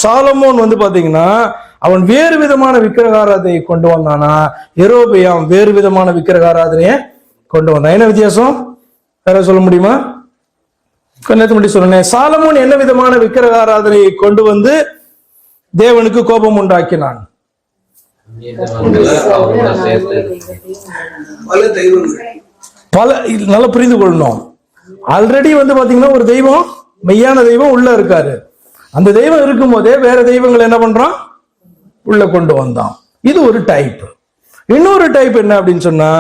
Solomon வந்து பாத்தீங்கன்னா அவன் வேறு விதமான விக்கிரகாராதனையை கொண்டு வந்தானா, யெரொபெயாம் வேறு விதமான விக்கிரகாராதனையை கொண்டு வந்தான். என்ன வித்தியாசம் வேற சொல்ல முடியுமா? கொஞ்சம் முன்னாடி சொன்னேன். சாலமோன் என்ன விதமான விக்கிரகாராதனையை கொண்டு வந்து தேவனுக்கு கோபம் உண்டாக்கினான்? பல நல்லா புரிந்து கொள்ளணும். ஆல்ரெடி வந்து பாத்தீங்கன்னா ஒரு தெய்வம், மெய்யான தெய்வம் உள்ள இருக்காரு. அந்த தெய்வம் இருக்கும் போதே வேற தெய்வங்கள் என்ன பண்றான், உள்ள கொண்டு வந்தான். இது ஒரு டைப். இன்னொரு டைப் என்ன அப்படின்னு சொன்னா,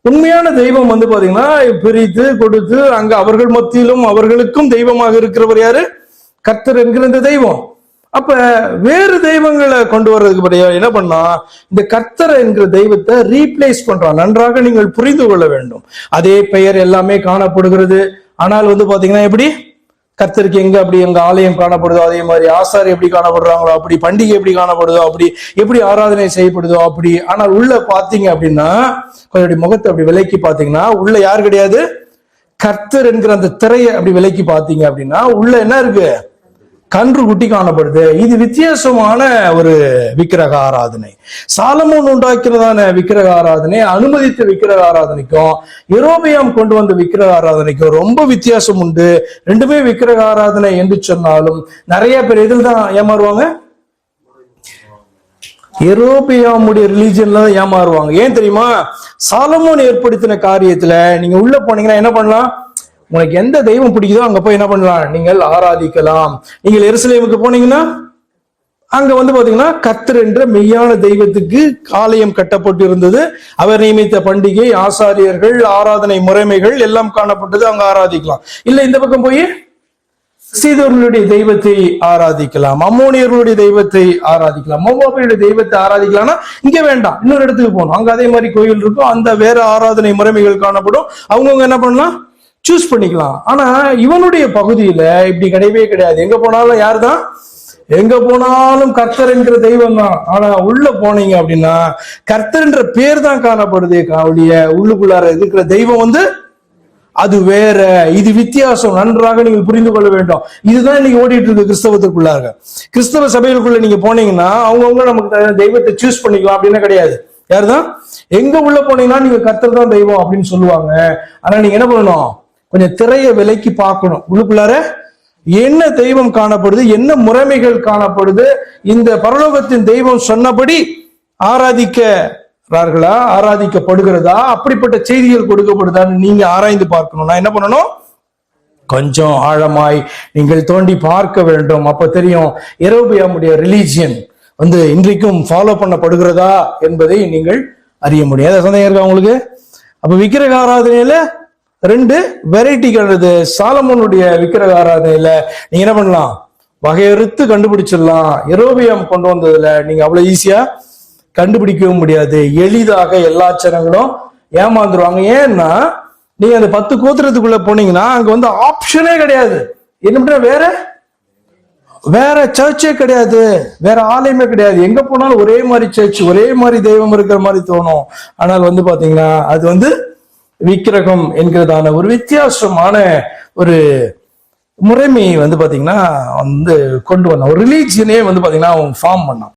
உண்மையான தெய்வம் வந்து பாத்தீங்கன்னா பிரித்து கொடுத்து அங்க அவர்கள் மத்தியிலும் அவர்களுக்கும் தெய்வமாக இருக்கிறவர் யாரு? கர்த்தர் என்கிற இந்த தெய்வம். அப்ப வேறு தெய்வங்களை கொண்டு வர்றதுக்கு பதிலா என்ன பண்ணா, இந்த கர்த்தர் என்கிற தெய்வத்தை ரீப்ளேஸ் பண்றான். நன்றாக நீங்கள் புரிந்து கொள்ள வேண்டும். அதே பெயர் எல்லாமே காணப்படுகிறது. ஆனால் வந்து பாத்தீங்கன்னா எப்படி கர்த்தருக்கு எங்க அப்படி எங்க ஆலயம் காணப்படுதோ அதே மாதிரி ஆசாரி எப்படி காணப்படுறாங்களோ அப்படி, பண்டிகை எப்படி காணப்படுதோ அப்படி, எப்படி ஆராதனை செய்யப்படுதோ அப்படி. ஆனால் உள்ள பாத்தீங்க அப்படின்னா கொஞ்சம் முகத்தை அப்படி விலைக்கு பாத்தீங்கன்னா உள்ள யாரு கிடையாது, கர்த்தர் என்கிற அந்த திரையை அப்படி விலைக்கு பாத்தீங்க அப்படின்னா உள்ள என்ன இருக்கு, கன்று குட்டி காணப்படுது. இது வித்தியாசமான ஒரு விக்கிரக ஆராதனை. சாலமோன் உண்டாக்கிறதான விக்கிரக ஆராதனை, அனுமதித்த விக்கிரக ஆராதனைக்கும் யெரொபெயாம் கொண்டு வந்த விக்கிரக ஆராதனைக்கும் ரொம்ப வித்தியாசம் உண்டு. ரெண்டுமே விக்கிரக ஆராதனை என்று சொன்னாலும் நிறைய பேர் எதில் தான் ஏமாறுவாங்க, யெரொபெயாமுடைய ரிலீஜன்ல தான் ஏமாறுவாங்க. ஏன் தெரியுமா? சாலமோன் ஏற்படுத்தின காரியத்துல நீங்க உள்ள போனீங்கன்னா என்ன பண்ணலாம், உங்களுக்கு எந்த தெய்வம் பிடிக்குதோ அங்க போய் என்ன பண்ணலாம், நீங்கள் ஆராதிக்கலாம். நீங்கள் எருசலேமுக்கு போனீங்கன்னா அங்க வந்து பாத்தீங்கன்னா கர்த்தர் என்ற மெய்யான தெய்வத்துக்கு ஆலயம் கட்டப்பட்டு இருந்தது. அவர் நியமித்த பண்டிகை, ஆசாரியர்கள், ஆராதனை முறைமைகள் எல்லாம் காணப்பட்டது. அங்க ஆராதிக்கலாம். இல்ல இந்த பக்கம் போய் சீதோர்களுடைய தெய்வத்தை ஆராதிக்கலாம், அம்மோனியர்களுடைய தெய்வத்தை ஆராதிக்கலாம், மோவாபியருடைய தெய்வத்தை ஆராதிக்கலாம்னா இங்க வேண்டாம், இன்னொரு இடத்துக்கு போகணும். அங்க அதே மாதிரி கோயில் இருக்கும், அந்த வேற ஆராதனை முறைமைகள் காணப்படும். அவங்கவுங்க என்ன பண்ணலாம், சூஸ் பண்ணிக்கலாம். ஆனா இவனுடைய பகுதியில இப்படி கிடையவே கிடையாது. எங்க போனாலும் யாரு தான், எங்க போனாலும் கர்த்தர் என்கிற தெய்வம் தான். ஆனா உள்ள போனீங்க அப்படின்னா கர்த்தர் என்ற பேர் தான் காணப்படுது. அவளுடைய உள்ளுக்குள்ளார இருக்கிற தெய்வம் வந்து அது வேற. இது வித்தியாசம். நன்றாக நீங்கள் புரிந்து கொள்ள வேண்டும். இதுதான் இன்னைக்கு ஓடிட்டு இருக்கு கிறிஸ்தவத்துக்குள்ளாக. கிறிஸ்தவ சபைகளுக்குள்ள நீங்க போனீங்கன்னா அவங்கவுங்க நமக்கு தெய்வத்தை சூஸ் பண்ணிக்கலாம் அப்படின்னு கிடையாது. யாருதான் எங்க உள்ள போனீங்கன்னா நீங்க கர்த்தர் தான் தெய்வம் அப்படின்னு சொல்லுவாங்க. ஆனா நீங்க என்ன பண்ணணும், கொஞ்சம் திரைய விலைக்கு பார்க்கணும். உள்ளுக்குள்ளார என்ன தெய்வம் காணப்படுது, என்ன முறைமைகள் காணப்படுது, இந்த பரலோகத்தின் தெய்வம் சொன்னபடி ஆராதிக்கிறார்களா, ஆராதிக்கப்படுகிறதா, அப்படிப்பட்ட செய்திகள் கொடுக்கப்படுதான்னு நீங்க ஆராய்ந்து பார்க்கணும். நான் என்ன பண்ணணும், கொஞ்சம் ஆழமாய் நீங்கள் தோண்டி பார்க்க வேண்டும். அப்ப தெரியும் யெரொபெயாமுடைய ரிலீஜியன் வந்து இன்றைக்கும் ஃபாலோ பண்ணப்படுகிறதா என்பதை நீங்கள் அறிய முடியும். ஏதாவது சந்தேகம் இருக்கா உங்களுக்கு? அப்ப விக்கிரக ஆராதனையில ரெண்டு வெரைட்டி கண்டது. சாலமோனுடைய விக்கிரக ஆராதனையில நீங்க என்ன பண்ணலாம், வகையறுத்து கண்டுபிடிச்சிடலாம். யெரொபெயாம் கொண்டு வந்ததுல நீங்க அவ்வளவு ஈஸியா கண்டுபிடிக்கவும் முடியாது. எளிதாக எல்லா ஜனங்களும் ஏமாந்துருவாங்க. ஏன்னா நீங்க அந்த 10 கோத்திரத்துக்குள்ள போனீங்கன்னா அங்க வந்து ஆப்ஷனே கிடையாது. என்ன வேற வேற சர்ச்சே கிடையாது, வேற ஆலயமே கிடையாது. எங்க போனாலும் ஒரே மாதிரி சர்ச், ஒரே மாதிரி தெய்வம் இருக்கிற மாதிரி தோணும். ஆனால் வந்து பாத்தீங்கன்னா அது வந்து விக்கிரகம் என்கிறதான ஒரு வித்தியாசமான ஒரு முறைமையை வந்து பாத்தீங்கன்னா வந்து கொண்டு வந்தான். ஒரு ரிலீஜியனே வந்து பாத்தீங்கன்னா அவன் ஃபார்ம் பண்ணான்.